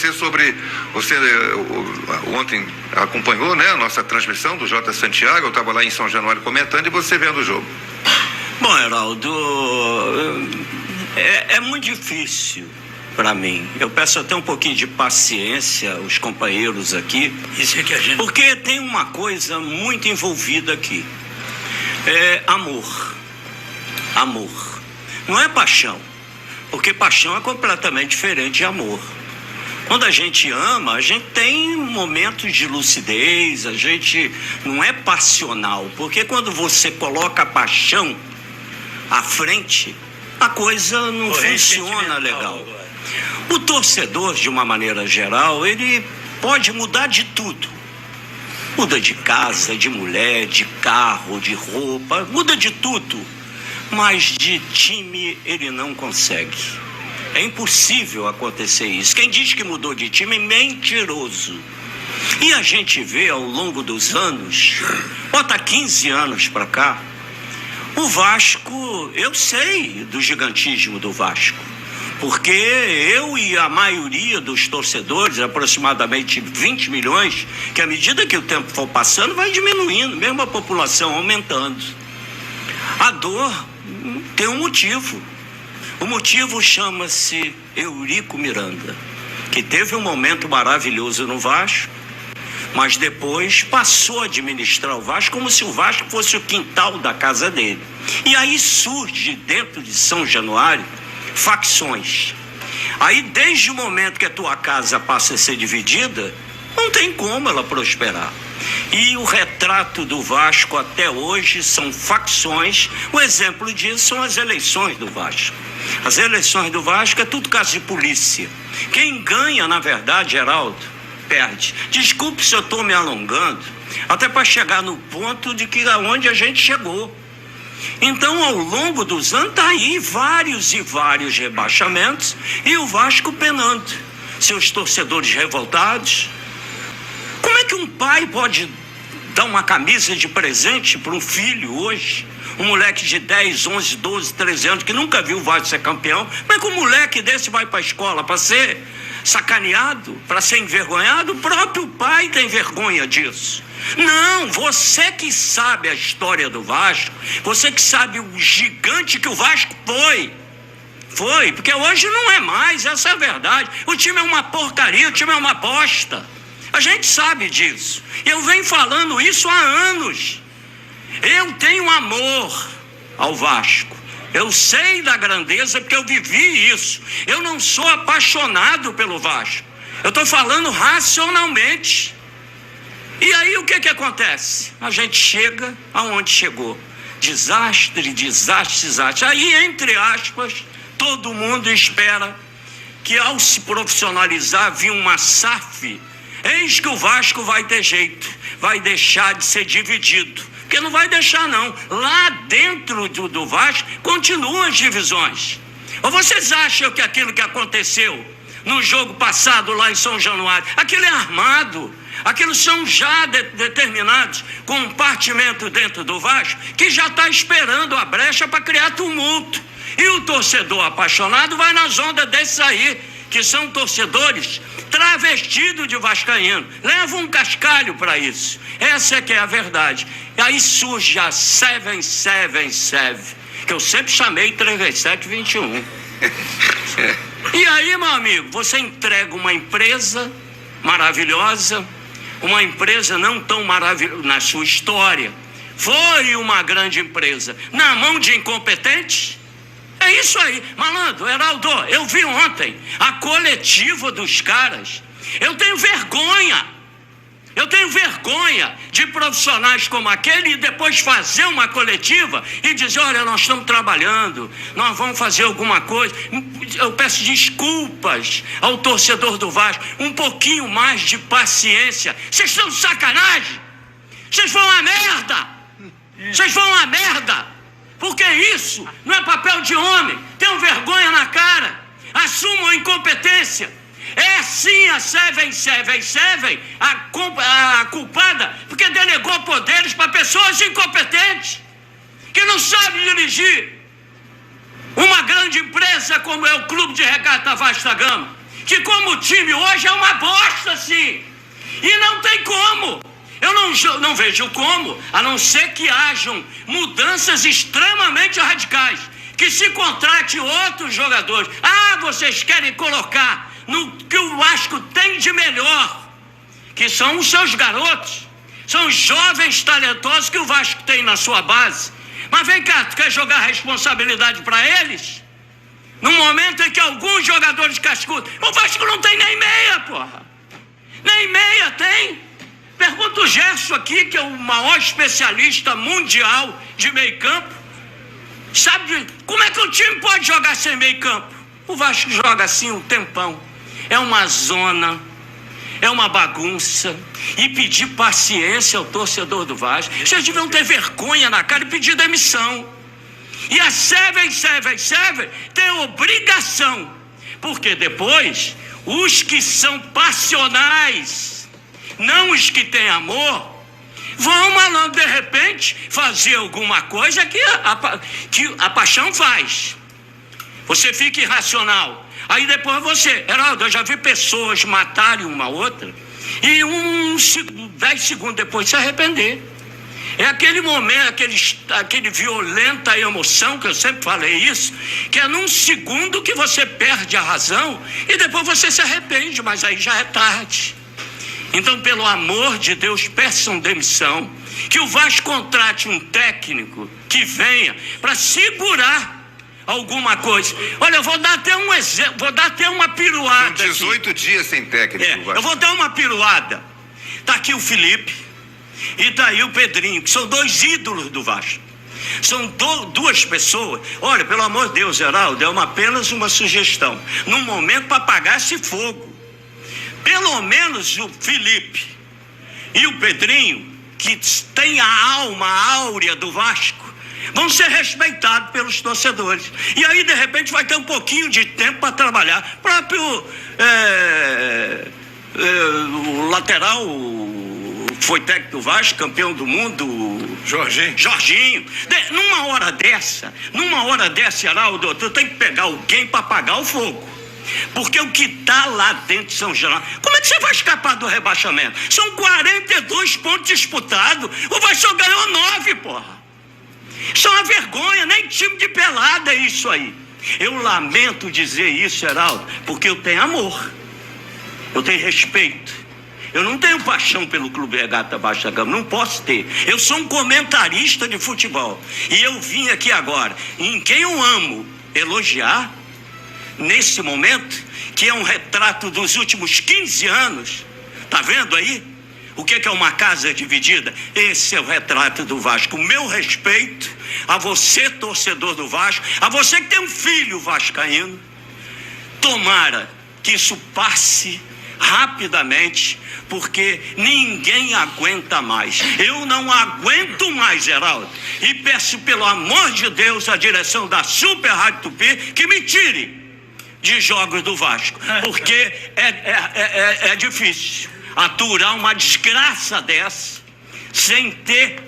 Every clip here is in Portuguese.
você sobre... Você ontem acompanhou, né, a nossa transmissão do J. Santiago, eu estava lá em São Januário comentando, e você vendo o jogo. Bom, Heraldo, é muito difícil para mim. Eu peço até um pouquinho de paciência aos companheiros aqui. Isso é que a gente... Porque tem uma coisa muito envolvida aqui. É amor. Amor. Não é paixão. Porque paixão é completamente diferente de amor. Quando a gente ama, a gente tem momentos de lucidez, a gente não é passional. Porque quando você coloca a paixão à frente, a coisa não funciona legal. O torcedor, de uma maneira geral, ele pode mudar de tudo. Muda de casa, de mulher, de carro, de roupa, muda de tudo. Mas de time ele não consegue. É impossível acontecer isso. Quem diz que mudou de time é mentiroso. E a gente vê ao longo dos anos, bota 15 anos para cá, o Vasco, eu sei do gigantismo do Vasco, porque eu e a maioria dos torcedores, aproximadamente 20 milhões, que à medida que o tempo for passando vai diminuindo, mesmo a população aumentando. A dor tem um motivo. O motivo chama-se Eurico Miranda, que teve um momento maravilhoso no Vasco, mas depois passou a administrar o Vasco como se o Vasco fosse o quintal da casa dele. E aí surge dentro de São Januário facções. Aí desde o momento que a tua casa passa a ser dividida, não tem como ela prosperar. E o retrato do Vasco até hoje são facções. O exemplo disso são as eleições do Vasco. As eleições do Vasco é tudo caso de polícia. Quem ganha, na verdade, Geraldo, perde. Desculpe se eu estou me alongando, até para chegar no ponto de que aonde a gente chegou. Então, ao longo dos anos, está aí vários e vários rebaixamentos e o Vasco penando. Seus torcedores revoltados. Como é que um pai pode dar uma camisa de presente para um filho hoje? Um moleque de 10, 11, 12, 13 anos que nunca viu o Vasco ser campeão. Como é que um moleque desse vai para a escola para ser sacaneado, para ser envergonhado? O próprio pai tem vergonha disso. Não, você que sabe a história do Vasco, você que sabe o gigante que o Vasco foi, porque hoje não é mais, essa é a verdade. O time é uma porcaria, o time é uma bosta. A gente sabe disso. Eu venho falando isso há anos. Eu tenho amor ao Vasco. Eu sei da grandeza porque eu vivi isso. Eu não sou apaixonado pelo Vasco. Eu estou falando racionalmente. E aí o que acontece? A gente chega aonde chegou. Desastre, desastre, desastre. Aí, entre aspas, todo mundo espera que ao se profissionalizar vir uma SAF, eis que o Vasco vai ter jeito, vai deixar de ser dividido. Porque não vai deixar não. Lá dentro do Vasco continuam as divisões. Ou vocês acham que aquilo que aconteceu no jogo passado lá em São Januário, aquilo é armado? Aquilo são já determinados compartimentos dentro do Vasco que já está esperando a brecha para criar tumulto. E o torcedor apaixonado vai nas ondas desses aí, que são torcedores travestidos de vascaíno. Leva um cascalho para isso. Essa é que é a verdade. E aí surge a 777, que eu sempre chamei 3/7/21. E aí, meu amigo, você entrega uma empresa maravilhosa, uma empresa não tão maravilhosa na sua história, foi uma grande empresa, na mão de incompetentes. É isso aí, malandro, Heraldo, eu vi ontem a coletiva dos caras. Eu tenho vergonha de profissionais como aquele e depois fazer uma coletiva e dizer, olha, nós estamos trabalhando, nós vamos fazer alguma coisa. Eu peço desculpas ao torcedor do Vasco, um pouquinho mais de paciência. Vocês estão de sacanagem? Vocês vão à merda! Vocês vão à merda! Porque isso não é papel de homem. Tenham vergonha na cara. Assumam a incompetência. É sim a 777 a culpada, porque delegou poderes para pessoas incompetentes, que não sabem dirigir uma grande empresa como é o Clube de Regata Vasco da Gama, que como o time hoje é uma bosta, sim. E não tem como. Eu não vejo como, a não ser que hajam mudanças extremamente radicais, que se contrate outros jogadores. Vocês querem colocar no que o Vasco tem de melhor, que são os seus garotos, são os jovens talentosos que o Vasco tem na sua base. Mas vem cá, tu quer jogar a responsabilidade para eles? No momento em que alguns jogadores cascudos... O Vasco não tem nem meia, porra. Nem meia tem. Pergunta o Gerson aqui, que é o maior especialista mundial de meio campo. Sabe como é que o time pode jogar sem meio campo? O Vasco joga assim um tempão. É uma zona, é uma bagunça. E pedir paciência ao torcedor do Vasco. Vocês deviam ter vergonha na cara e pedir demissão. E a Seven tem obrigação. Porque depois, os que são passionais, não os que têm amor, vão, malandro, de repente, fazer alguma coisa que a paixão faz. Você fica irracional. Aí depois Heraldo, eu já vi pessoas matarem uma outra e 10 segundos depois se arrepender. É aquele momento, aquele violenta emoção, que eu sempre falei isso, que é num segundo que você perde a razão e depois você se arrepende, mas aí já é tarde. Então, pelo amor de Deus, peçam demissão, que o Vasco contrate um técnico que venha para segurar alguma coisa. Olha, eu vou dar até um exemplo, vou dar até uma piruada. São 18 aqui. Dias sem técnico. Eu vou dar uma piruada. Tá aqui o Felipe e tá aí o Pedrinho, que são dois ídolos do Vasco. São duas pessoas. Olha, pelo amor de Deus, Heraldo, é apenas uma sugestão. Num momento para apagar esse fogo. Pelo menos o Felipe e o Pedrinho, que tem a alma áurea do Vasco, vão ser respeitados pelos torcedores. E aí, de repente, vai ter um pouquinho de tempo para trabalhar. Próprio o lateral foi técnico do Vasco, campeão do mundo, Jorginho. Numa hora dessa, Heraldo, tu tem que pegar alguém para apagar o fogo. Porque o que está lá dentro de São Januário, como é que você vai escapar do rebaixamento? São 42 pontos disputados, o Vasco só ganhou 9, porra. Isso é uma vergonha, nem time de pelada é isso aí. Eu lamento dizer isso, Heraldo, porque eu tenho amor, eu tenho respeito. Eu não tenho paixão pelo Clube Regata Vasco da Gama, não posso ter. Eu sou um comentarista de futebol. E eu vim aqui agora, em quem eu amo, elogiar, nesse momento, que é um retrato dos últimos 15 anos. Tá vendo aí? O que é uma casa dividida? Esse é o retrato do Vasco. O meu respeito a você, torcedor do Vasco, a você que tem um filho vascaíno. Tomara que isso passe rapidamente, porque ninguém aguenta mais. Eu não aguento mais, Heraldo. E peço, pelo amor de Deus, a direção da Super Rádio Tupi que me tire de jogos do Vasco, porque é difícil aturar uma desgraça dessa sem ter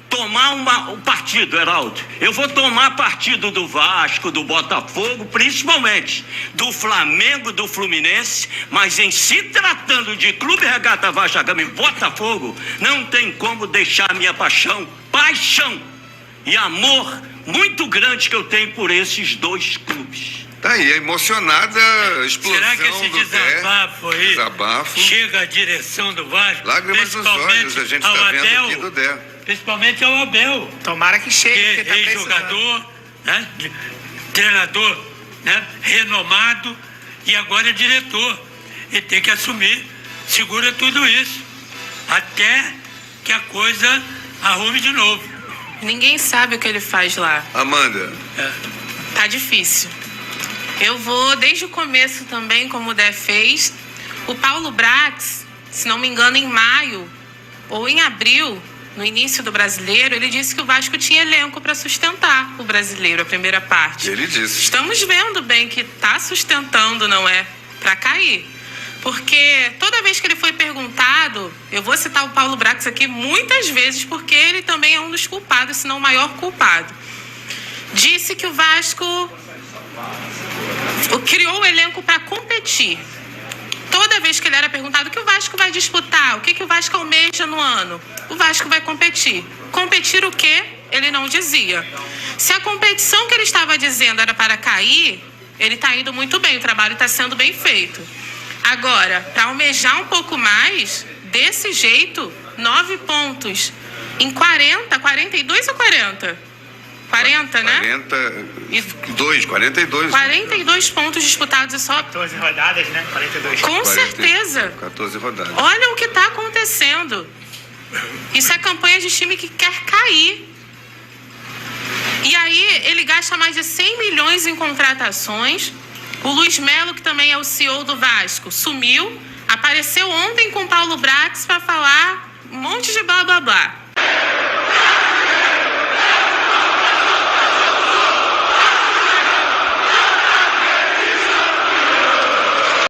tomar um partido, Heraldo. Eu vou tomar partido do Vasco, do Botafogo, principalmente do Flamengo, do Fluminense, mas em se tratando de Clube Regata Vasco da Gama e Botafogo, não tem como deixar minha paixão e amor muito grande que eu tenho por esses dois clubes. Tá aí, emocionada, explosão. Será que esse desabafo chega à direção do Vasco? Lágrimas nos olhos, a gente está vendo aqui do Dé. Principalmente ao Abel. Tomara que chegue. Que é jogador, né? Treinador, né? Renomado e agora é diretor. Ele tem que assumir, segura tudo isso, até que a coisa arrume de novo. Ninguém sabe o que ele faz lá. Amanda. Tá difícil. Eu vou desde o começo também, como o Dé fez. O Paulo Brax, se não me engano, em maio ou em abril, no início do Brasileiro, ele disse que o Vasco tinha elenco para sustentar o Brasileiro, a primeira parte. Ele disse. Estamos vendo bem que está sustentando, não é? Para cair. Porque toda vez que ele foi perguntado, eu vou citar o Paulo Brax aqui muitas vezes, porque ele também é um dos culpados, se não o maior culpado. Disse que o Vasco criou o elenco para competir. Toda vez que ele era perguntado o que o Vasco vai disputar, o que o Vasco almeja no ano, o Vasco vai competir. Competir o quê? Ele não dizia. Se a competição que ele estava dizendo era para cair, ele está indo muito bem, o trabalho está sendo bem feito. Agora, para almejar um pouco mais, desse jeito, 9 pontos em 40, 42 ou 40? 40, né? 42. 42 pontos disputados e só... 14 rodadas, né? 42. Com certeza. 14 rodadas. Olha o que está acontecendo. Isso é campanha de time que quer cair. E aí ele gasta mais de 100 milhões em contratações. O Luiz Melo, que também é o CEO do Vasco, sumiu. Apareceu ontem com o Paulo Brax para falar um monte de blá blá blá.